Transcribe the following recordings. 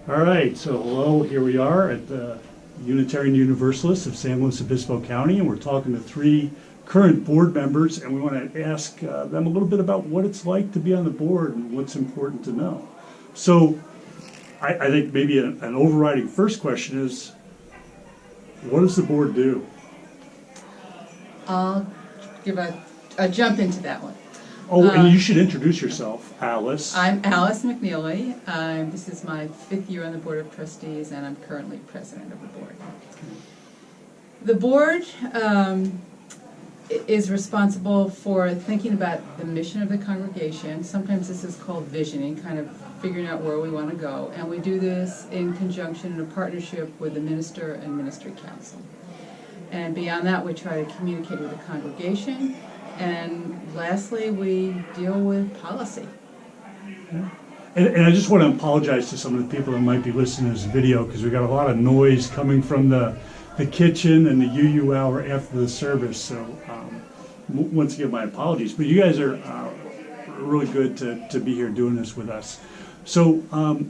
All right, so hello, here we are at the Unitarian Universalists of San Luis Obispo County, and we're talking to three current board members, and we want to ask them a little bit about what it's like to be on the board and what's important to know. So I think maybe an overriding first question is, what does the board do? I'll give a jump into that one. Oh, and you should introduce yourself, Alice. I'm Alice McNeely. This is my 5th year on the Board of Trustees, and I'm currently president of the board. The board is responsible for thinking about the mission of the congregation. Sometimes this is called visioning, kind of figuring out where we want to go. And we do this in conjunction, in a partnership with the minister and ministry council. And beyond that, we try to communicate with the congregation. And lastly, we deal with policy. And I just want to apologize to some of the people that might be listening to this video, because we got a lot of noise coming from the kitchen and the UU hour after the service. So once again, my apologies. But you guys are really good to be here doing this with us. So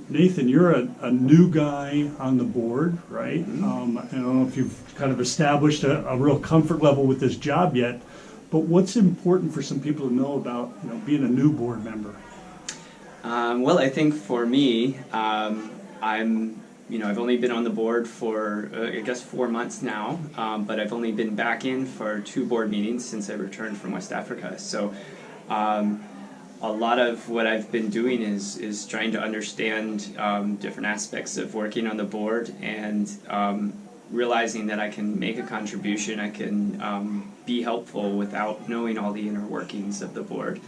Nathan, you're a new guy on the board, right? Mm-hmm. I don't know if you've kind of established a real comfort level with this job yet. But what's important for some people to know about, being a new board member? Well, I think for me, I've only been on the board for, I guess, 4 months now, but I've only been back in for 2 board meetings since I returned from West Africa. So a lot of what I've been doing is trying to understand different aspects of working on the board and realizing that I can make a contribution, I can be helpful without knowing all the inner workings of the board.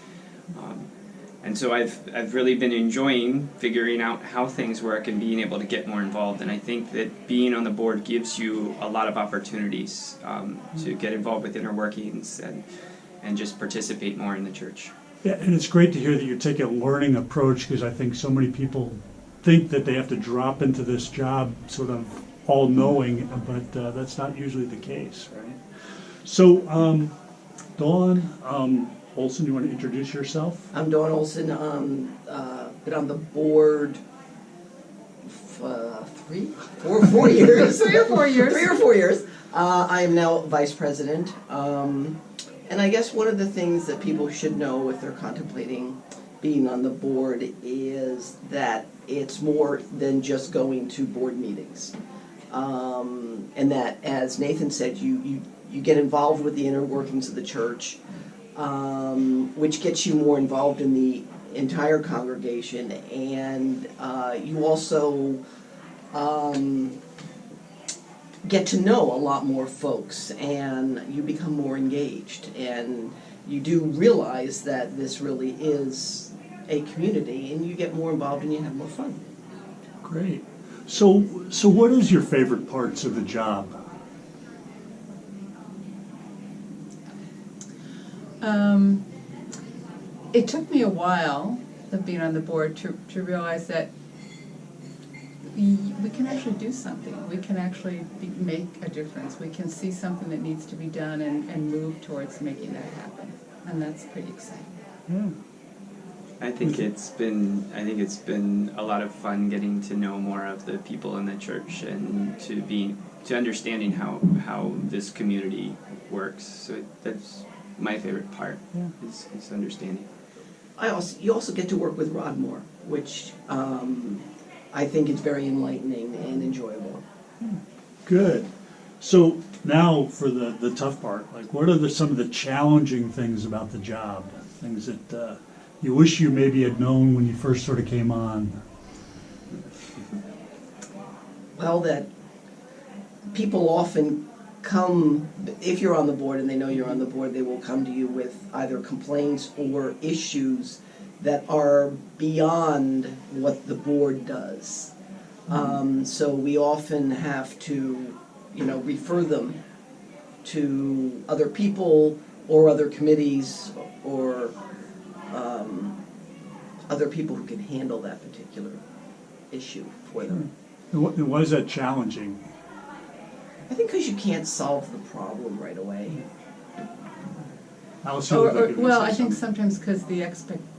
And so I've really been enjoying figuring out how things work and being able to get more involved. And I think that being on the board gives you a lot of opportunities to get involved with inner workings and just participate more in the church. Yeah, and it's great to hear that you're taking a learning approach, because I think so many people think that they have to drop into this job sort of all-knowing, but that's not usually the case, right? So, Dawn Olson, you want to introduce yourself? I'm Dawn Olson. Been on the board 4 years. 3 or 4 years. 3 or 4 years. I am now vice president. And I guess one of the things that people should know if they're contemplating being on the board is that it's more than just going to board meetings. And that, as Nathan said, you get involved with the inner workings of the church, which gets you more involved in the entire congregation, and you also get to know a lot more folks, and you become more engaged, and you do realize that this really is a community, and you get more involved and you have more fun. Great. So what is your favorite parts of the job? It took me a while of being on the board to realize that we can actually do something. We can actually make a difference. We can see something that needs to be done and move towards making that happen. And that's pretty exciting. Yeah. I think it's been a lot of fun getting to know more of the people in the church and to understanding how this community works. So that's my favorite part, is understanding. You also get to work with Rod more, which I think is very enlightening and enjoyable. Good. So now for the tough part, like what are some of the challenging things about the job? Things that you wish you maybe had known when you first sort of came on? Well, that people often come, if you're on the board and they know you're on the board, they will come to you with either complaints or issues that are beyond what the board does. So we often have to, refer them to other people or other committees or other people who can handle that particular issue for them. And why is that challenging? I think because you can't solve the problem right away. Alice, you look like you were gonna Well, say I think something. sometimes because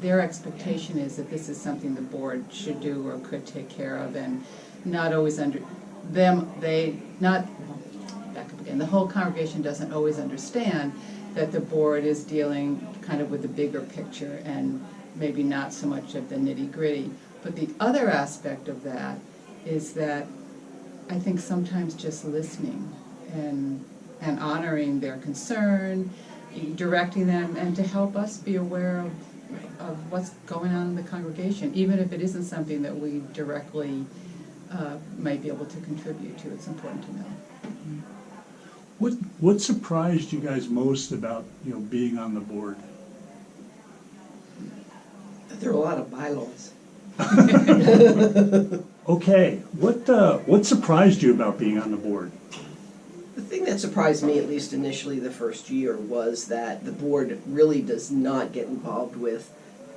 their expectation is that this is something the board should do or could take care of, and not always back up again, the whole congregation doesn't always understand that the board is dealing kind of with the bigger picture and maybe not so much of the nitty-gritty. But the other aspect of that is that I think sometimes just listening and honoring their concern, directing them, and to help us be aware of what's going on in the congregation, even if it isn't something that we directly might be able to contribute to. It's important to know. What surprised you guys most about, being on the board? There are a lot of bylaws. Okay, what surprised you about being on the board? The thing that surprised me, at least initially the first year, was that the board really does not get involved with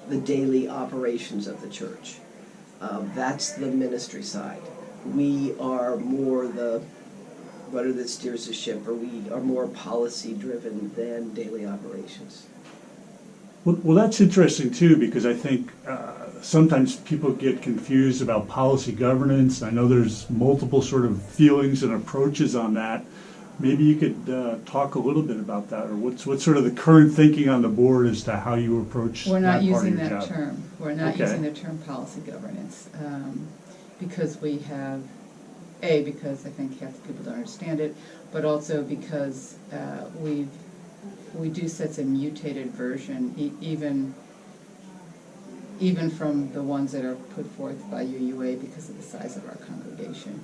the daily operations of the church. That's the ministry side. We are more the rudder that steers the ship, or we are more policy-driven than daily operations. Well, that's interesting too, because I think sometimes people get confused about policy governance. I know there's multiple sort of feelings and approaches on that. Maybe you could talk a little bit about that, or what's sort of the current thinking on the board as to how you approach We're not that part of using your that job. term. We're not Okay. using the term policy governance because we have, because I think half the people don't understand it, but also because we do such a mutated version, even from the ones that are put forth by UUA because of the size of our congregation.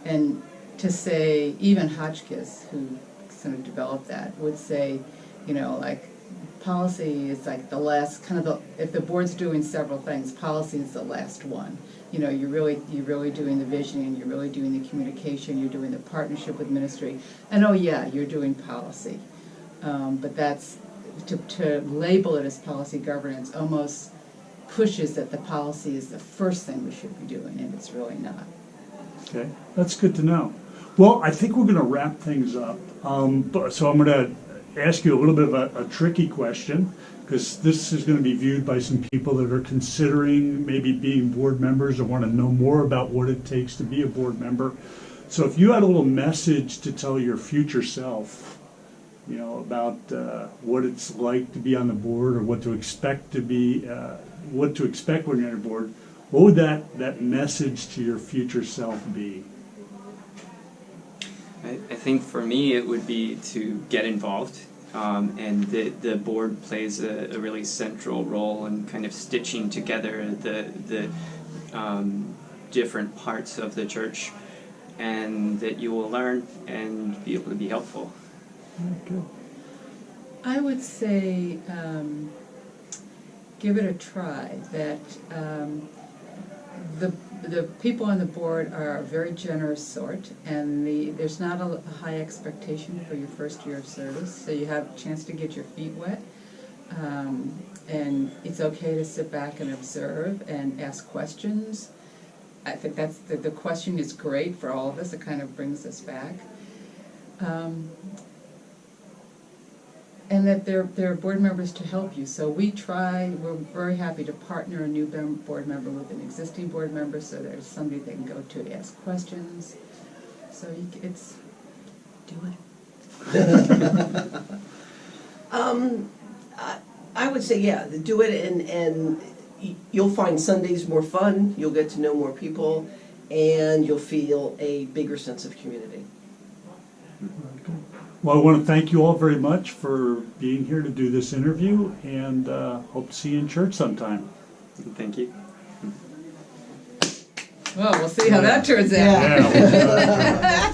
And to say, even Hotchkiss, who sort of developed that, would say, like, policy is like the last, if the board's doing several things, policy is the last one. You're really doing the visioning, you're really doing the communication, you're doing the partnership with ministry, and you're doing policy. But that's, to label it as policy governance almost pushes that the policy is the first thing we should be doing, and it's really not. Okay, that's good to know. Well, I think we're going to wrap things up. So I'm going to ask you a little bit of a tricky question, because this is going to be viewed by some people that are considering maybe being board members or want to know more about what it takes to be a board member. So if you had a little message to tell your future self, about what it's like to be on the board, or what to expect when you're on the board, what would that message to your future self be? I think for me it would be to get involved, and the board plays a really central role in kind of stitching together the different parts of the church, and that you will learn and be able to be helpful. Good. I would say give it a try. That the people on the board are a very generous sort, and there's not a high expectation for your first year of service, so you have a chance to get your feet wet, and it's okay to sit back and observe and ask questions. I think that's the question is great for all of us. It kind of brings us back. And that there are board members to help you. So we're very happy to partner a new board member with an existing board member, so there's somebody they can go to ask questions. So do it. I would say, do it, and you'll find Sundays more fun, you'll get to know more people, and you'll feel a bigger sense of community. Well, I want to thank you all very much for being here to do this interview, and hope to see you in church sometime. Thank you. Well, we'll see how that turns out. Yeah.